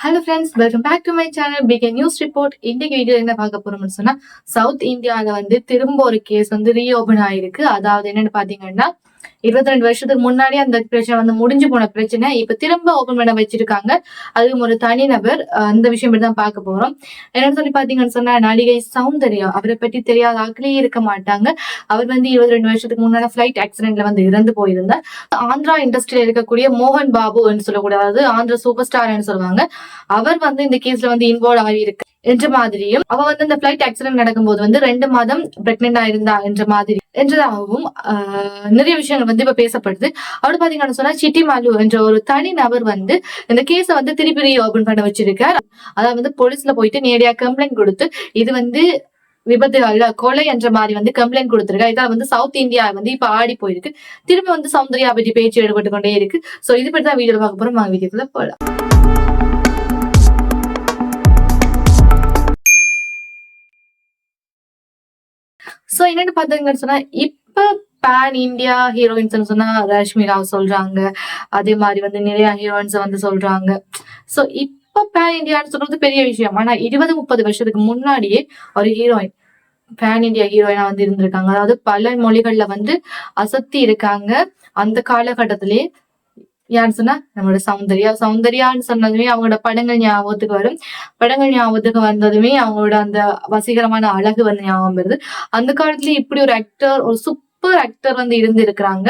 Hello friends, welcome back to my channel PK news report. இன்னைக்கு வீடியோ என்ன பார்க்க போறோம்னு சொன்னா, சவுத் இந்தியாவில வந்து திரும்ப ஒரு கேஸ் வந்து ரீஓபன் ஆயிருக்கு. அதாவது என்னன்னு பாத்தீங்கன்னா, 22 வருஷத்துக்கு முன்னாடி அந்த பிரச்சனை வந்து முடிஞ்சு போன பிரச்சனை இப்ப திரும்ப ஓபன் பண்ண வச்சிருக்காங்க. அதுவும் ஒரு தனிநபர். அந்த விஷயம் தான் பார்க்க போறோம். என்னன்னு சொல்லி பாத்தீங்கன்னு சொன்னா, நடிகை சௌந்தர்யா, அவரை பற்றி தெரியாத ஆட்களே இருக்க மாட்டாங்க. அவர் வந்து 22 வருஷத்துக்கு முன்னாடி ஃபிளைட் ஆக்சிடென்ட்ல வந்து இறந்து போயிருந்தார். ஆந்திரா இண்டஸ்ட்ரியில இருக்கக்கூடிய மோகன் பாபு என்று சொல்லக்கூடாது, ஆந்திரா சூப்பர் ஸ்டார் சொல்லுவாங்க. அவர் வந்து இந்த கேஸ்ல வந்து இன்வால்வ் ஆகியிருக்கு என்ற மாதிரியும், அவ வந்து இந்த பிளைட் ஆக்சிடென்ட் நடக்கும்போது வந்து 2 மாதம் பிரெக்னெண்டா இருந்தா என்ற மாதிரி என்றதாகவும் நிறைய விஷயங்கள் வந்து இப்ப பேசப்படுது. அப்படி பாத்தீங்கன்னு சொன்னா, சிட்டி மாலு என்ற ஒரு தனி நபர் வந்து இந்த கேஸ வந்து திருப்பி ரீஓபன் பண்ண வச்சிருக்கார். அதாவது வந்து போலீஸ்ல போயிட்டு நேரடியா கம்ப்ளைண்ட் கொடுத்து, இது வந்து விபத்து அல்ல கொலை என்ற மாதிரி வந்து கம்ப்ளைண்ட் கொடுத்திருக்கா. இதான் வந்து சவுத் இந்தியா வந்து இப்ப ஆடி போயிருக்கு. திரும்பி வந்து சௌந்தர்யா பற்றி பேச்சு ஈடுபட்டு கொண்டே இருக்கு. சோ இது பற்றி தான் வீடியோ பார்க்க போறோம். வாங்க வீடியோக்குள்ள போலாம். சோ என்னன்னு பாத்தீங்கன்னு சொன்னா, இப்ப பேன் இந்தியா ஹீரோயின்ஸ் சொன்னா ரஷ்மிகா சொல்றாங்க. அதே மாதிரி வந்து நிறைய ஹீரோயின்ஸ் வந்து சொல்றாங்க. சோ இப்ப பேன் இந்தியான்னு சொல்றது பெரிய விஷயம். ஆனா 20-30 வருஷத்துக்கு முன்னாடியே ஒரு ஹீரோயின் பேன் இந்தியா ஹீரோயினா வந்து இருந்திருக்காங்க. அதாவது பல மொழிகள்ல வந்து அசத்தி இருக்காங்க. அந்த காலகட்டத்திலேயே யாருன்னு சொன்னா நம்மளோட சௌந்தர்யான்னு சொன்னதுமே அவங்களோட படங்கள் ஞாபகத்துக்கு வரும். படங்கள் ஞாபகத்துக்கு வந்ததுமே அவங்களோட அந்த வசீகரமான அழகு வந்து ஞாபகம் வருது. அந்த காலத்துல இப்படி ஒரு ஆக்டர், ஒரு சூப்பர் ஆக்டர் வந்து இருந்திருக்கிறாங்க.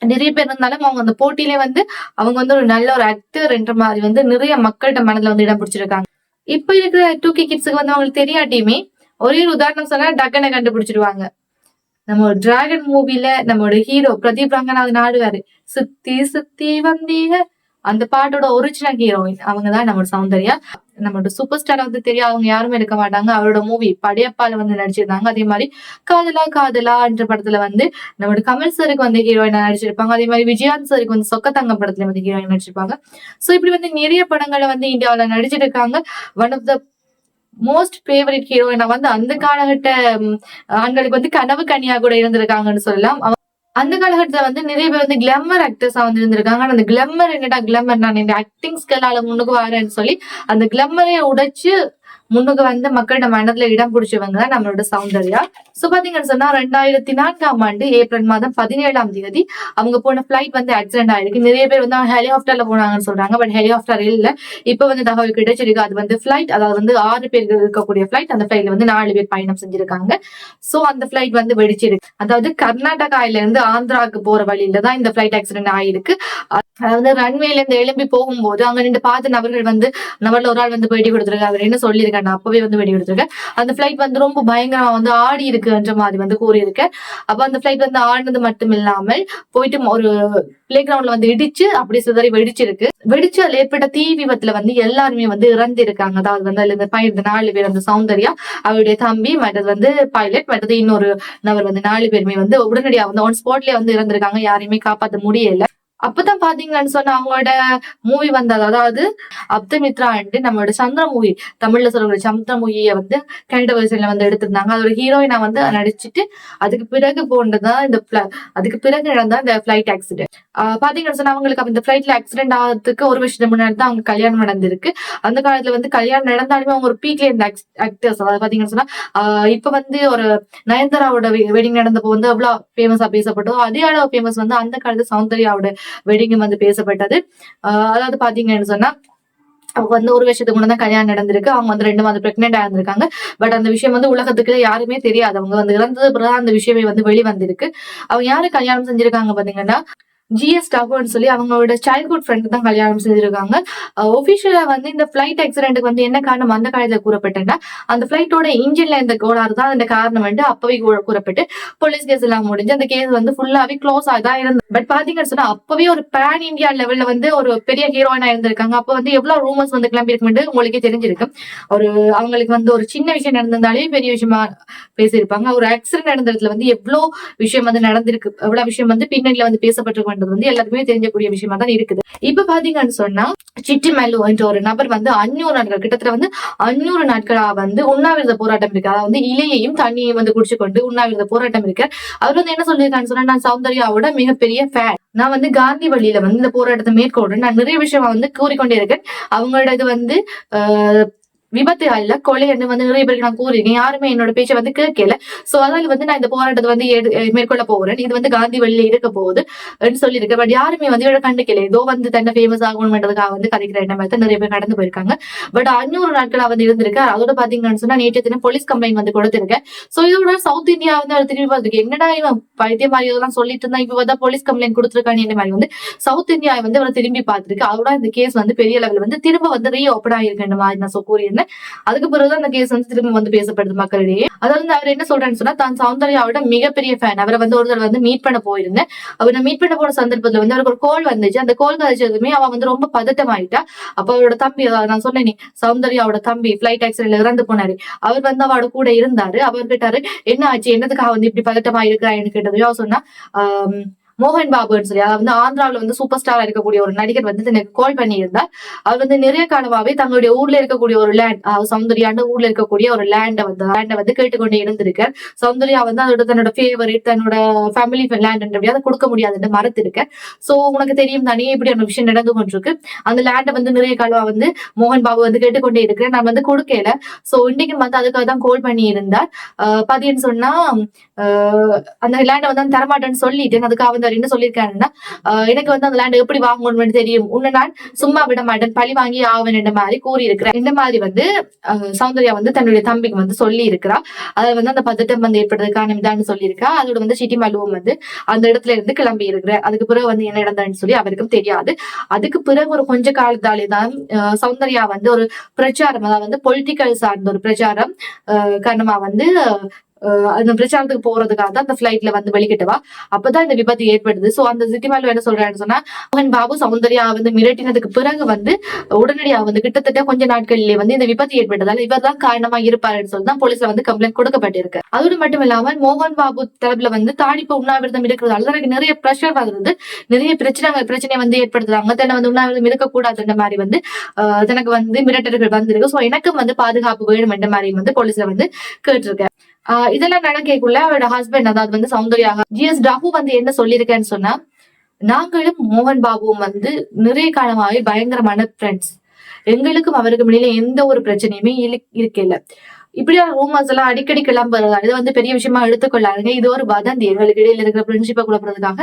நிறைய பேர் இருந்தாலும் அவங்க அந்த போட்டியிலே வந்து அவங்க வந்து ஒரு நல்ல ஒரு ஆக்டர் என்ற மாதிரி வந்து நிறைய மக்கள்கிட்ட மனதுல வந்து இடம் பிடிச்சிருக்காங்க. இப்ப இருக்கிற 2K கிட்ஸுக்கு வந்து அவங்களுக்கு தெரியாட்டியுமே ஒரே ஒரு உதாரணம் சொன்னா டக்குன்னு கண்டுபிடிச்சிருவாங்க. நம்ம டிராகன் மூவில நம்மளோட ஹீரோ பிரதீப் ரங்கநாதன் ஆடுவாரு, சுத்தி சுத்தி வந்தீங்க. அந்த பாட்டோட ஒரிஜினல் ஹீரோயின் அவங்கதான் நம்மளோட சௌந்தர்யா. நம்மளோட சூப்பர் ஸ்டார் வந்து தெரியாதவங்க யாருமே இருக்க மாட்டாங்க. அவரோட மூவி படையப்பால வந்து நடிச்சிருந்தாங்க. அதே மாதிரி காதலா காதலா என்ற படத்துல வந்து நம்மளோட கமல் சருக்கு வந்து ஹீரோயினா நடிச்சிருப்பாங்க. அதே மாதிரி விஜயாந்த் சருக்கு வந்து சொக்கத்தங்கம் படத்துல வந்து ஹீரோயின் நடிச்சிருப்பாங்க. சோ இப்படி வந்து நிறைய படங்களை வந்து இந்தியாவில நடிச்சிருக்காங்க. One of the most favourite ஹீரோயினா வந்து அந்த காலகட்ட ஆண்களுக்கு வந்து கனவு கன்னியா கூட இருந்திருக்காங்கன்னு சொல்லலாம். அந்த காலகட்டத்துல வந்து நிறைய பேர் வந்து கிளம்மர் ஆக்டர்ஸா வந்து இருந்திருக்காங்க. அந்த கிளம்மர் என்னடா கிளம்மர், நான் இந்த ஆக்டிங் ஸ்கில்லால முன்னுக்கு வரேன்னு சொல்லி அந்த கிளம்மரை உடைச்சு முன்னுக்கு வந்து மக்களோட மனதுல இடம் பிடிச்சவங்க தான் நம்மளோட சௌந்தர்யா. சோ பாத்தீங்கன்னு சொன்னா 2004ஆம் ஆண்டு ஏப்ரல் மாதம் 17ஆம் தேதி அவங்க போன பிளைட் வந்து ஆக்சிடென்ட் ஆயிருக்கு. நிறைய பேர் வந்து ஹெலிகாப்டர்ல போனாங்கன்னு சொல்றாங்க. பட் ஹெலிகாப்டர் இல்ல. இப்ப வந்து தகவல் கிடைச்சிருக்கு அது வந்து பிளைட், அதாவது வந்து 6 பேர் இருக்கக்கூடிய பிளைட். அந்த பிளைட்ல வந்து 4 பேர் பயணம் செஞ்சிருக்காங்க. சோ அந்த பிளைட் வந்து வெடிச்சிருக்கு. அதாவது கர்நாடகாயில இருந்து ஆந்திராவுக்கு போற வழியில தான் இந்த பிளைட் ஆக்சிடென்ட் ஆயிருக்கு. அதாவது ரன்வேல இருந்து எழும்பி போகும்போது அங்க நின்று பார்த்த நபர்கள் வந்து நபர்ல ஒரு ஆள் வந்து வெடி கொடுத்துருக்காரு. அவர் என்ன சொல்லியிருக்காரு, அப்பவே வந்து வெடி கொடுத்துருக்கேன். அந்த பிளைட் வந்து ரொம்ப பயங்கரமா வந்து ஆடி இருக்குன்ற மாதிரி வந்து கூறியிருக்கேன். அப்ப அந்த பிளைட் வந்து ஆடினது மட்டும் இல்லாமல் போயிட்டு ஒரு பிளே கிரவுண்ட்ல வந்து இடிச்சு அப்படி சிதறி வெடிச்சிருக்கு. வெடிச்சு அதுல ஏற்பட்ட தீ விபத்துல வந்து எல்லாருமே வந்து இறந்து இருக்காங்க. அதாவது வந்து அதுல இந்த 4 பேர் வந்து சௌந்தர்யா, அவருடைய தம்பி, மற்றது வந்து பைலட், மற்றது இன்னொரு நபர் வந்து 4 பேருமே வந்து உடனடியா வந்து ஆன் ஸ்பாட்லயே வந்து இறந்திருக்காங்க. யாரையுமே காப்பாற்ற முடியல. அப்பதான் பாத்தீங்கன்னு சொன்னா அவங்களோட மூவி வந்தது, அதாவது அப்தமித்ரா நம்மளோட சந்திர மூவி, தமிழ்ல சொல்ற சந்திர மூவியை வந்து கன்னட வெர்ஷன்ல வந்து எடுத்திருந்தாங்க. அதோட ஹீரோயினா வந்து நடிச்சுட்டு அதுக்கு பிறகு போனதுதான் அதுக்கு பிறகு நடந்தா இந்த பிளைட் ஆக்சிடென்ட். பாத்தீங்கன்னு சொன்னா அவங்களுக்கு இந்த பிளைட்ல ஆக்சிடென்ட் ஆகிறதுக்கு ஒரு வருஷத்துக்கு முன்னாடி தான் அவங்க கல்யாணம் நடந்திருக்கு. அந்த காலத்துல வந்து கல்யாணம் நடந்தாலுமே அவங்க ஒரு பீக்ல இருந்த ஆக்டர்ஸ். அதாவது பாத்தீங்கன்னு சொன்னா இப்ப வந்து ஒரு நயன்தாராவோட வெட்டிங் நடந்தப்போ வந்து அவ்வளவு ஃபேமஸா பேசப்பட்டதோ அதே அளவு ஃபேமஸ் வந்து அந்த காலத்து சௌந்தர்யாவோட வெட்டிங் வந்து பேசப்பட்டது. அதாவது பாத்தீங்கன்னு சொன்னா அவங்க வந்து ஒரு வருஷத்துக்கு முன்னதான் கல்யாணம் நடந்திருக்கு. அவங்க வந்து 2 மாதம் பிரெக்னென்ட் ஆயிருந்திருக்காங்க. பட் அந்த விஷயம் வந்து உலகத்துக்கு யாருமே தெரியாது. அவங்க வந்து இறந்தது பிறகு அந்த விஷயமே வந்து வெளிவந்திருக்கு. அவங்க யாரு கல்யாணம் செஞ்சிருக்காங்க பாத்தீங்கன்னா ஜிஎஸ் டாகோன்னு சொல்லி அவங்களோட சைல்ட்ஹுட் ஃப்ரெண்ட் தான் கல்யாணம் செஞ்சிருக்காங்க. ஒபிஷியலா வந்து இந்த பிளைட் ஆக்சிடென்ட்டுக்கு வந்து என்ன காரணம் அந்த காலத்துல கூறப்பட்டேன்னா, அந்த பிளைட்டோட இன்ஜின்ல இந்த கோளாறு தான் அந்த காரணம் வந்து அப்பவே கூறப்பட்டு போலீஸ் கேஸ் எல்லாம் முடிஞ்சு அந்த கேஸ் வந்து ஃபுல்லாவே க்ளோஸ் ஆகிதான் இருந்தது. பட் பாத்தீங்கன்னு சொன்னா அப்பவே ஒரு பேன் இந்தியா லெவல்ல வந்து ஒரு பெரிய ஹீரோயினா இருந்திருக்காங்க. அப்ப வந்து எவ்வளவு ரூமர்ஸ் வந்து கிளம்பி இருக்கு உங்களுக்கே தெரிஞ்சிருக்கு. ஒரு அவங்களுக்கு வந்து ஒரு சின்ன விஷயம் நடந்திருந்தாலே பெரிய விஷயமா பேசியிருப்பாங்க. ஒரு ஆக்சிடென்ட் நடந்த இடத்துல வந்து எவ்வளவு விஷயம் வந்து நடந்திருக்கு, எவ்வளவு விஷயம் வந்து பின்னணியில வந்து பேசப்பட்டிருக்க இருக்கிறான்றது வந்து எல்லாருமே தெரிஞ்சக்கூடிய விஷயமா தான் இருக்குது. இப்ப பாத்தீங்கன்னு சொன்னா சிட்டி மல்லு என்ற ஒரு நபர் வந்து 500 நாட்கள் கிட்டத்தட்ட வந்து 500 நாட்களா வந்து உண்ணாவிரத போராட்டம் இருக்கு. அதாவது இலையையும் தண்ணியையும் வந்து குடிச்சு கொண்டு உண்ணாவிரத போராட்டம் இருக்கு. அவர் வந்து என்ன சொல்லியிருக்கான்னு சொன்னா, நான் சௌந்தர்யாவோட மிகப்பெரிய ஃபேன், நான் வந்து காந்தி வழியில வந்து இந்த போராட்டத்தை மேற்கொள்றேன், நான் நிறைய விஷயம் வந்து கூறிக்கொண்டே இருக்கேன், அவங்களோட இது வந்து விபத்து அல்ல கொலை என்று வந்து நிறைய பேருக்கு நான் கூறியிருக்கேன், யாருமே என்னோட பேச்சை வந்து கேட்கல. சோ அதனால வந்து நான் இந்த போராட்டத்தை வந்து மேற்கொள்ள போகிறேன், இது வந்து காந்தி வழியில இருக்க போகுது சொல்லியிருக்கேன். பட் யாருமே வந்து இவரை கண்டுக்கல, ஏதோ வந்து தன்னை ஃபேமஸ் ஆகணும்ன்றதுக்காக வந்து கதைக்கிற என்ன மாதிரி நிறைய பேர் கடந்து போயிருக்காங்க. பட் 500 நாட்களா வந்து இருந்திருக்கு. அதோட பாத்தீங்கன்னு சொன்னா நேற்று தினம் போலீஸ் கம்ப்ளைண்ட் வந்து கொடுத்திருக்கேன். சோ இதோட சவுத் இந்தியா வந்து அவர் திரும்பி பார்த்துருக்கு, என்னடா இவன் பைத்திய மாதிரி இதெல்லாம் சொல்லிட்டு இருந்தா இப்ப வந்து போலீஸ் கம்ப்ளைண்ட் கொடுத்திருக்கான்னு என்ன மாதிரி வந்து சவுத் இந்தியா வந்து அவர் திரும்பி பார்த்திருக்கு. அதோட இந்த கேஸ் வந்து பெரிய லெவல் வந்து திரும்ப வந்து ரீ ஓப்பன் ஆயிருக்கு மாதிரி நான் கூறியிருந்தேன். அதுக்கு பிறகுதான் அந்த கேஸ் வந்து திரும்ப வந்து பேசப்படுது மக்களிடையே. அதாவது அவர் என்ன சொல்றான்னு சொன்னா, தான் சௌந்தர்யாவோட மிகப்பெரிய ஃபேன், அவரை வந்து ஒருத்தர் வந்து மீட் பண்ண போயிருந்தேன், அவரை மீட் பண்ண போன சந்தர்ப்பத்துல வந்து அவருக்கு ஒரு கால் வந்துச்சு. அந்த கால் கழிச்சதுமே அவன் வந்து ரொம்ப பதட்டம் ஆயிட்டா. அப்ப அவரோட தம்பி, நான் சொன்னேன் சௌந்தர்யாவோட தம்பி பிளைட் ஆக்சிடென்ட்ல இறந்து போனாரு, அவர் வந்து அவரோட கூட இருந்தாரு. அவர் கேட்டாரு என்ன ஆச்சு, என்னதுக்காக வந்து இப்படி பதட்டமா இருக்கிறான்னு கேட்டது. அவர் சொன்னா மோகன் பாபுன்னு சொல்லி, அதாவது வந்து ஆந்திராவில வந்து சூப்பர் ஸ்டாரா இருக்கக்கூடிய ஒரு நடிகர் வந்து எனக்கு கால் பண்ணி இருந்தார். அவர் வந்து நிறைய காலமாவே தங்களுடைய ஊர்ல இருக்கக்கூடிய ஒரு லேண்ட், சௌந்தர்யாண்ட ஊர்ல இருக்கக்கூடிய ஒரு லேண்டை வந்து கேட்டுக்கொண்டே இருந்திருக்கார். சௌந்தர்யா வந்து அதோட தன்னோட ஃபேவரட், தன்னோட ஃபேமிலி லேண்ட் அதை கொடுக்க முடியாதுன்னு மறத்திருக்க. சோ உனக்கு தெரியும் தானே இப்படி ஒரு விஷயம் நடந்து கொண்டிருக்கு, அந்த லேண்டை வந்து நிறைய காலமா வந்து மோகன் பாபு வந்து கேட்டுக்கொண்டே இருக்கிறேன், நான் வந்து கொடுக்கல. சோ இன்னைக்கு வந்து அதுக்காக தான் கால் பண்ணி இருந்தார். பாத்தீங்கன்னு சொன்னா அந்த லேண்டை வந்து தரமாட்டேன்னு சொல்லிட்டு அதுக்காக வந்து என்ன சொல்லியிருக்காருன்னா, எனக்கு வந்து அந்த லேண்ட் எப்படி வாங்கணும்னு தெரியும், உன்னை நான் சும்மா விட மாட்டேன், பழி வாங்கி ஆவேன் என்ற மாதிரி கூறியிருக்கிறேன். இந்த மாதிரி வந்து சௌந்தர்யா வந்து தன்னுடைய தம்பிக்கு வந்து சொல்லி இருக்கிறா. அதை வந்து அந்த பதட்டம் வந்து ஏற்படுறதுக்கான இதான்னு சொல்லியிருக்கா. அதோட வந்து சிட்டி மல்லுவும் வந்து அந்த இடத்துல இருந்து கிளம்பி இருக்கிற. அதுக்கு பிறகு வந்து என்ன நடந்தான்னு சொல்லி அவருக்கும் தெரியாது. அதுக்கு பிறகு ஒரு கொஞ்ச காலத்தாலே தான் சௌந்தர்யா வந்து ஒரு பிரச்சாரம், அதாவது வந்து பொலிட்டிக்கல் சார்ந்த ஒரு பிரச்சாரம் காரணமா வந்து அந்த பிரச்சாரத்துக்கு போறதுக்காக தான் அந்த பிளைட்ல வந்து வெளிக்கிட்டவா. அப்பதான் இந்த விபத்து ஏற்படுது. சோ அந்த சிட்டி மேல என்ன சொல்றான்னு சொன்னா, மோகன் பாபு சௌந்தர்யா வந்து மிரட்டினதுக்கு பிறகு வந்து உடனடியா வந்து கிட்டத்தட்ட கொஞ்ச நாட்களிலே வந்து இந்த விபத்து ஏற்பட்டதால இவர் தான் காரணமா இருப்பாருன்னு சொல்லி தான் போலீஸ்ல வந்து கம்ப்ளைண்ட் கொடுக்கப்பட்டிருக்கு. அதோடு மட்டும் இல்லாமல் மோகன் பாபு தரப்புல வந்து தாடிப்பு உண்ணாவிரதம் இருக்கிறதால எனக்கு நிறைய பிரஷர் வருது, நிறைய பிரச்சனை வந்து ஏற்படுத்துறாங்க, தன்னை வந்து உண்ணாவிரதம் இருக்கக்கூடாதுன்ற மாதிரி வந்து தனக்கு வந்து மிரட்டல்கள் வந்திருக்கு. சோ எனக்கும் வந்து பாதுகாப்பு வேணும் என்ற மாதிரி வந்து போலீஸ்ல வந்து கேட்டிருக்கேன். இதெல்லாம் நடக்கக்குள்ள அவரோட ஹஸ்பண்ட், அதாவது வந்து சௌந்தர்யா GS ராகு வந்து என்ன சொல்லியிருக்கேன்னு சொன்னா, நாங்களும் மோகன் பாபுவும் வந்து நிறைய காலமாவே பயங்கரமான ஃப்ரெண்ட்ஸ், எங்களுக்கும் அவருக்கும் இடையில எந்த ஒரு பிரச்சனையுமே இருக்கல. இப்படியான ரூமர்ஸ் எல்லாம் அடிக்கடி கிளம்புறதா, இது வந்து பெரிய விஷயமா எடுத்துக்கொள்ளாருங்க, இது ஒரு வதந்தி, எங்களுக்கு இடையில இருக்கிற ஃப்ரெண்ட்ஷிப்பை குழப்பறதுக்காக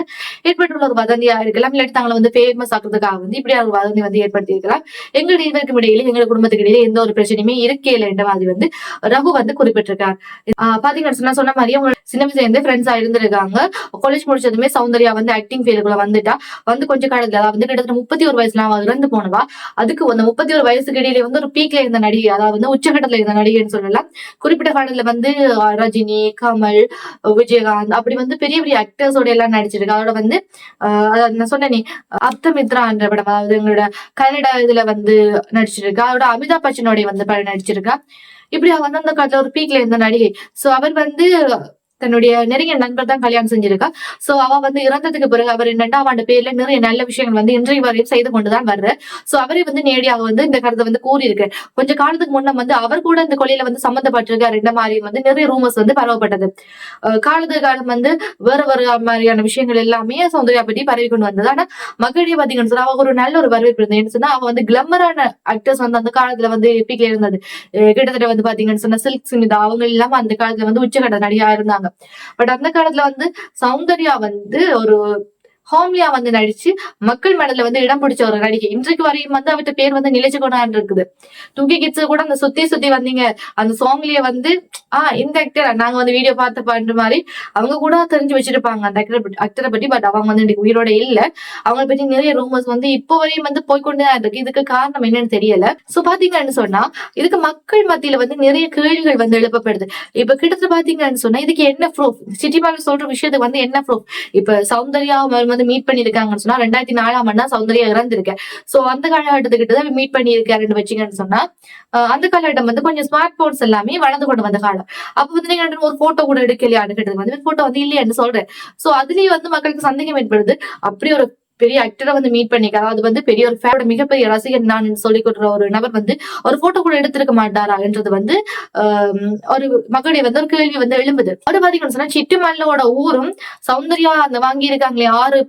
ஏற்பட்டுள்ள ஒரு வதந்தியா இருக்கலாம், இல்லாட்டி தாங்களை வந்து ஃபேமஸ் ஆக்குறதுக்காக வந்து இப்படியா ஒரு வதந்தி வந்து ஏற்படுத்தி இருக்கலாம். எங்களுடைய இதற்கு இடையில எங்க குடும்பத்துக்கு இடையில எந்த ஒரு பிரச்சனையுமே இருக்கல என்ற மாதிரி வந்து ரகு வந்து குறிப்பிட்டிருக்காரு. பாத்தீங்கன்னா நான் சொன்ன மாதிரி அவங்க சின்ன வயசுல இருந்தே ஃப்ரெண்ட்ஸா இருந்திருக்காங்க. காலேஜ் முடிச்சதுமே சௌந்தர்யா வந்து ஆக்டிங் ஃபீல்டுக்குள்ள வந்துட்டா. வந்து கொஞ்சம் காலத்துல, அதாவது வந்து கிட்டத்தட்ட 31 வயசுல அவ இறந்து போனவா. அதுக்கு அந்த 31 வயசுக்கு இடையில வந்து ஒரு பீக்ல இருந்த நடிகை, அதாவது வந்து உச்சகட்டத்துல இருந்த நடிகைன்னு சொல்லலாம். குறிப்பிட்ட காலத்துல வந்து ரஜினி, கமல், விஜயகாந்த் அப்படி வந்து பெரிய பெரிய ஆக்டர்ஸோட எல்லாம் நடிச்சிருக்கு. அதோட வந்து நான் சொன்னேனே அப்தமித்ரா என்ற படம், அதாவது எங்களோட கன்னட இதுல வந்து நடிச்சிருக்கா. அதோட அமிதாப் பச்சனோட வந்து படம் நடிச்சிருக்கா. இப்படி வந்து அந்த காலத்துல ஒரு பீக்ல இருந்த நடிகை. சோ அவர் வந்து தன்னுடைய நெருங்கிய நண்பர் தான் கல்யாணம் செஞ்சிருக்கா. சோ அவ வந்து இறந்ததுக்கு பிறகு அவர் 2ஆம் ஆண்டு பேர்ல நிறைய நல்ல விஷயங்கள் வந்து இன்றைய வரையும் செய்து கொண்டுதான் வர்ற. சோ அவரே வந்து நேரடியாக வந்து இந்த கருத்தை வந்து கூறியிருக்கு. கொஞ்ச காலத்துக்கு முன்ன வந்து அவர் கூட இந்த கொலையில வந்து சம்பந்தப்பட்டிருக்காரு இந்த மாதிரி வந்து நிறைய ரூமர்ஸ் வந்து பரவப்பட்டது. காலத்துக்கு காலம் வந்து வேற வேற மாதிரியான விஷயங்கள் எல்லாமே சௌந்தர்யா பற்றி பரவி கொண்டு வந்தது. ஆனா மகளிர் பாத்தீங்கன்னு சொன்னா அவ ஒரு நல்ல ஒரு வரவேற்பு இருந்தது. சொன்னா அவ வந்து கிளம்பரான ஆக்டர்ஸ் வந்து அந்த காலத்துல வந்து எப்பிக்கே இருந்தது. கிட்டத்தட்ட வந்து பாத்தீங்கன்னு சொன்னா சில்க் ஸ்மிதா அவங்க இல்லாம அந்த காலத்துல வந்து உச்சகட்ட நடிகா இருந்தாங்க. பட் அந்த காலத்துல வந்து சௌந்தர்யா வந்து ஒரு ஹோம்லியா வந்து நடிச்சு மக்கள் மனதில வந்து இடம் பிடிச்ச ஒரு நடிகை. இன்றைக்கு வரையும் வந்து அவர்கிட்ட பேர் வந்து நிலைச்சு கொண்டாண்டு இருக்குது. தூக்கி கிட்ஸ் கூட அந்த சுத்தி வந்தீங்க அந்த சாங்லயே வந்து இந்த ஆக்டர் நாங்க வந்து வீடியோ பார்த்து பண்ற மாதிரி அவங்க கூட தெரிஞ்சு வச்சிருப்பாங்க அந்த ஆக்டரை பத்தி. பட் அவங்க வந்து இன்னைக்கு உயிரோட இல்ல. அவங்களை பத்தி நிறைய ரூமர்ஸ் வந்து இப்போ வரையும் வந்து போய்கொண்டுதான் இருக்கு. இதுக்கு காரணம் என்னன்னு தெரியல. சோ பாத்தீங்கன்னு சொன்னா இதுக்கு மக்கள் மத்தியில வந்து நிறைய கேள்விகள் வந்து எழுப்பப்படுது. இப்ப கிட்டத்தட்ட பாத்தீங்கன்னு சொன்னா இதுக்கு என்ன ப்ரூஃப், சிட்டி மேல சொல்ற விஷயத்துக்கு வந்து என்ன ப்ரூஃப்? இப்ப சௌந்தர்யா வந்து மீட் பண்ணிருக்காங்கன்னு சொன்னா 2004 சௌந்தர்யா இறந்திருக்கேன். சோ அந்த காலகட்டத்துக்கிட்ட தான் மீட் பண்ணியிருக்காருன்னு வச்சீங்கன்னு சொன்னா அந்த காலகட்டம் வந்து கொஞ்சம் ஸ்மார்ட் போன்ஸ் எல்லாமே வளர்ந்து கொண்டு வந்த காலம். அப்ப வந்து நீங்க ஒரு போட்டோ கூட எடுக்கலையான்னு கேட்டது வந்து போட்டோ வந்து இல்லையான்னு சொல்றேன். சோ அதுலயே வந்து மக்களுக்கு சந்தேகம் ஏற்படுது. அப்படி ஒரு பெரிய ஆக்டரை வந்து மீட் பண்ணிக்க, அதாவது வந்து பெரிய ஒரு ஃபேனோட மிகப்பெரிய ரசிகர் நான் சொல்லிக் கொடுக்குற ஒரு நபர் வந்து ஒரு போட்டோ கூட எடுத்திருக்க மாட்டாரா என்றது வந்து ஒரு மகளுடைய வந்து ஒரு கேள்வி வந்து எழும்புது. அது பாத்தீங்கன்னு சொன்னா சிட்டுமல்லோட ஊரும் சௌந்தர்யா அந்த வாங்கி இருக்காங்களே 6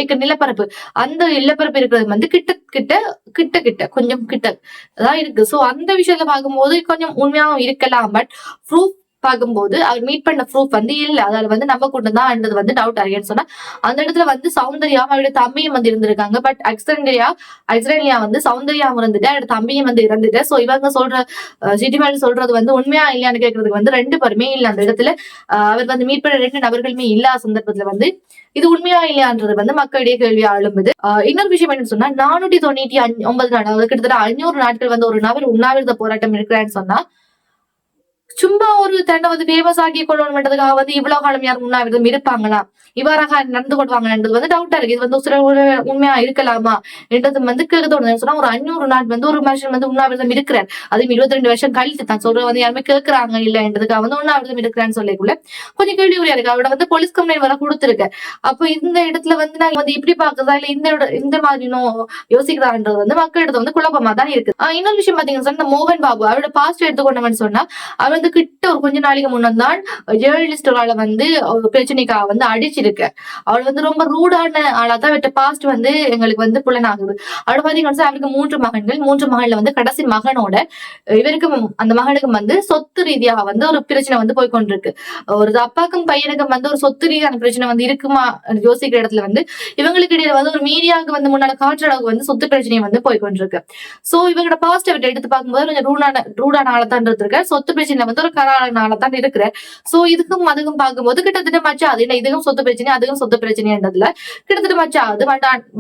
ஏக்கர் நிலப்பரப்பு, அந்த நிலப்பரப்பு இருக்கிறது வந்து கிட்ட கிட்ட கிட்ட கிட்ட கொஞ்சம் கிட்ட தான் இருக்கு. சோ அந்த விஷயத்த பார்க்கும்போது கொஞ்சம் உண்மையாவும் இருக்கலாம். பட் ப்ரூஃப் பார்க்கும்போது அவர் மீட் பண்ண ப்ரூஃப் வந்து இல்ல, அதாவது வந்து நம்ம கொண்டு தான் வந்து டவுட் ஆகின்னு சொன்னா அந்த இடத்துல வந்து சௌந்தர்யா அவருடைய தம்பியும் வந்து இருந்திருக்காங்க. பட் அக்ஸரேலியா வந்து சௌந்தர்யா இருந்துட்டு அவரோட தம்பியும் வந்து இறந்துட்டு. சோ இவங்க சொல்ற சிட்டிமேல் சொல்றது வந்து உண்மையா இல்லையான்னு கேட்கறதுக்கு வந்து 2 பேருமே இல்ல அந்த இடத்துல. அவர் வந்து மீட் பண்ண 2 நபர்களுமே இல்லாத சந்தர்ப்பத்துல வந்து இது உண்மையா இல்லையான்றது வந்து மக்களிடையே கேள்வியா எழும்புது. இன்னொரு விஷயம் என்னன்னு சொன்னா 499 நாள், அதாவது கிட்டத்தட்ட 500 நாட்கள் வந்து ஒரு நபர் உண்ணாவிரத போராட்டம் இருக்கிறான்னு சொன்னா சும்மா ஒரு தன்னை வந்து ஃபேமஸ் ஆக்கி கொள்ளணும்ன்றதுக்காக வந்து இவ்வளவு காலம் யாரும் உண்ணாவிரதம் இருப்பாங்களா, இவ்வாறாக நடந்து கொள்வாங்கன்றது வந்து டவுட்டா இருக்கு. இது வந்து சில ஒரு உண்மையா இருக்கலாமா என்றது வந்து கேட்க தோணுது. சொன்னா ஒரு 500 நாள் வந்து ஒரு மனுஷன் வந்து உண்ணாவிரதம் இருக்கிறார், அதுவும் 22 வருஷம் கழித்து தான் சொல்ற வந்து யாருமே கேட்கறாங்க இல்லன்றதுக்காக வந்து உண்ணாவிரதம் இருக்கிறான்னு சொல்லிக்குள்ள கொஞ்சம் கேள்விக்குறியா இருக்கு. அவரோட வந்து போலீஸ் கம்ப்ளைண்ட் வர கொடுத்துருக்க. அப்போ இந்த இடத்துல வந்து நாங்க வந்து இப்படி பாக்குறதா இல்ல இந்த மாதிரி யோசிக்கிறான்றது வந்து மக்களிடத்துல வந்து குழப்பமா தான் இருக்கு. இன்னொரு விஷயம் பாத்தீங்கன்னா இந்த மோகன் பாபு அவரோட பாஸ்ட் எடுத்துக்கொண்டவன்னு சொன்னா அவர் வந்து கிட்ட ஒரு கொஞ்ச நாளைக்கு முன்னதான் ஜேர்னலிஸ்டால வந்து பிரச்சனைக்காக வந்து அடிச்சிருக்க. அவள் வந்து ரொம்ப ரூடான ஆளா தான் விட்ட பாஸ்ட் வந்து எங்களுக்கு வந்து புலனாகுது. அவள் பாத்தீங்கன்னா அவருக்கு 3 மகன்கள், 3 மகன்ல வந்து கடைசி மகனோட இவருக்கும் அந்த மகனுக்கும் வந்து சொத்து ரீதியாக வந்து ஒரு பிரச்சனை வந்து போய்கொண்டிருக்கு. ஒரு அப்பாக்கும் பையனுக்கும் வந்து ஒரு சொத்து ரீதியான பிரச்சனை வந்து இருக்குமா யோசிக்கிற இடத்துல வந்து இவங்களுக்கு இடையில வந்து ஒரு மீடியாவுக்கு வந்து முன்னால காற்று அளவுக்கு வந்து சொத்து பிரச்சனை வந்து போய்கொண்டிருக்கு. சோ இவங்களோட பாஸ்ட் எடுத்து பார்க்கும்போது கொஞ்சம் ரூடான ஆளத்தான் இருக்க, சொத்து பிரச்சனை வந்து ஒரு கராளனாலதான் இருக்கிறேன். சோ இதுக்கும் அதுக்கும் பார்க்கும்போது கிட்டத்தட்ட மச்சா அது இல்லை, இதுக்கும் சொத்து பிரச்சனை அதுக்கும் சொத்து பிரச்சனைன்றதுல கிட்டத்தட்ட மச்சா அது.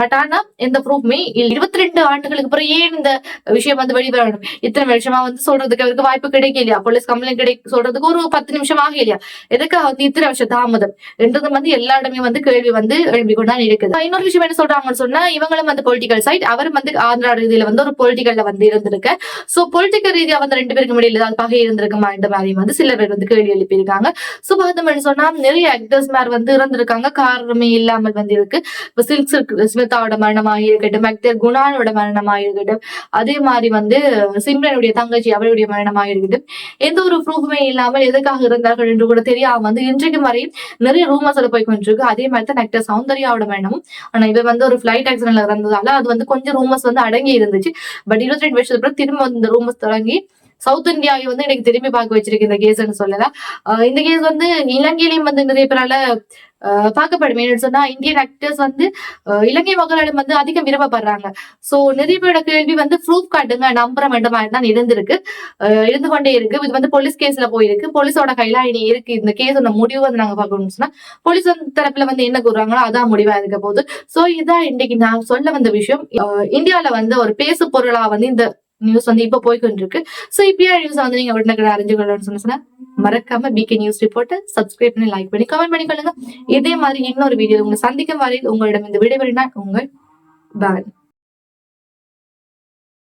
பட் ஆனா எந்த ப்ரூஃப்மே 22 ஆண்டுகளுக்கு அப்புறம் ஏன் இந்த விஷயம் வந்து வெளிவரணும்? இத்தனை வருஷமா வந்து சொல்றதுக்கு அவருக்கு வாய்ப்பு கிடைக்கலையா? போலீஸ் கம்ப்ளைண்ட் சொல்றதுக்கு ஒரு 10 நிமிஷம் ஆகலையா? எதுக்காக வந்து இத்தனை வருஷம் தாமதம் என்றது வந்து எல்லா இடமே வந்து கேள்வி வந்து எழுப்பிக்கொண்டுதான் இருக்குது. இன்னொரு விஷயம் என்ன சொல்றாங்கன்னு சொன்னா இவங்களும் வந்து பொலிட்டிக்கல் சைட், அவரும் வந்து ஆந்திரா ரீதியில வந்து ஒரு பொலிட்டிக்கல்ல வந்து இருந்திருக்கு. சோ பொலிட்டிக்கல் ரீதியா வந்து 2 பேருக்கு முடியல ஏதாவது பகை இருந்திருக்குமா இந்த மாதிரி வந்து சில பேர் வந்து கேள்வி எழுப்பியிருக்காங்க. சோ பார்த்தோம்னு சொன்னா நிறைய ஆக்டர்ஸ் மேர் வந்து இறந்திருக்காங்க, காரணமே இல்லாமல் வந்து இருக்கு. இப்ப சில்க் ஸ்மிதாவோட மரணமாக இருக்கட்டும், ஆக்டர் குணாலோட மரணமாக இருக்கட்டும், அதே மாதிரி வந்து சிம்ரனுடைய தங்கச்சி அவருடைய மரணமாக இருக்கட்டும், எந்த ஒரு ப்ரூஃபுமே இல்லாமல் எதுக்காக இருந்தார்கள் என்று கூட தெரியாம வந்து இன்றைக்கும் வரையும் நிறைய ரூமர்ஸ்ல போய் கொண்டிருக்கு. அதே மாதிரி தான் ஆக்டர் சௌந்தர்யாவோட மரணமும். ஆனா இவர் வந்து ஒரு பிளைட் ஆக்சிடென்ட்ல இறந்ததால அது வந்து கொஞ்சம் ரூமர்ஸ் வந்து அடங்கி இருந்துச்சு. பட் 22 வருஷத்துக்கு அப்புறம் திரும்ப வந்து இந்த ரூமர்ஸ் தொடங்கி சவுத் இந்தியாவை வந்து எனக்கு திரும்பி பார்க்க வச்சிருக்கு இந்த கேஸ்ன்னு சொல்லலாம். இந்த கேஸ் வந்து இலங்கையிலையும் வந்து நிறைய பேரால பார்க்கப்படுமே சொன்னா இந்தியன் ஆக்டர்ஸ் வந்து இலங்கை மக்களிடம் வந்து அதிகம் விரும்பப்படுறாங்க. சோ நிறைய பேரோட கேள்வி வந்து ப்ரூஃப் காட்டுங்க நம்புற மாதிரி தான் இருந்து கொண்டே இருக்கு. இது வந்து போலீஸ் கேஸ்ல போயிருக்கு, போலீஸோட கையில இனி இருக்கு. இந்த கேஸோட முடிவு வந்து நாங்க பார்க்கணும்னு சொன்னா போலீஸ் வந்து தரப்புல வந்து என்ன கூறுறாங்களோ அதான் முடிவா இருக்க போகுது. சோ இதான் இன்னைக்கு நான் சொல்ல வந்த விஷயம். இந்தியால வந்து ஒரு பேசு பொருளா வந்து இந்த நியூஸ் வந்து இப்ப போய்கொண்டு இருக்கு. சோ இப்படியா நியூஸ் வந்து நீங்க உடனே அறிஞ்சு கொள்ளணும்னு சொன்னா மறக்காம பிகே நியூஸ் ரிப்போர்ட்டை சப்ஸ்கிரைப் பண்ணி லைக் பண்ணி கமெண்ட் பண்ணி கொள்ளுங்க. இதே மாதிரி இன்னொரு வீடியோ உங்களை சந்திக்கும் வரையில் உங்களிடம் இந்த விடைபெறினார் உங்கள் பான்.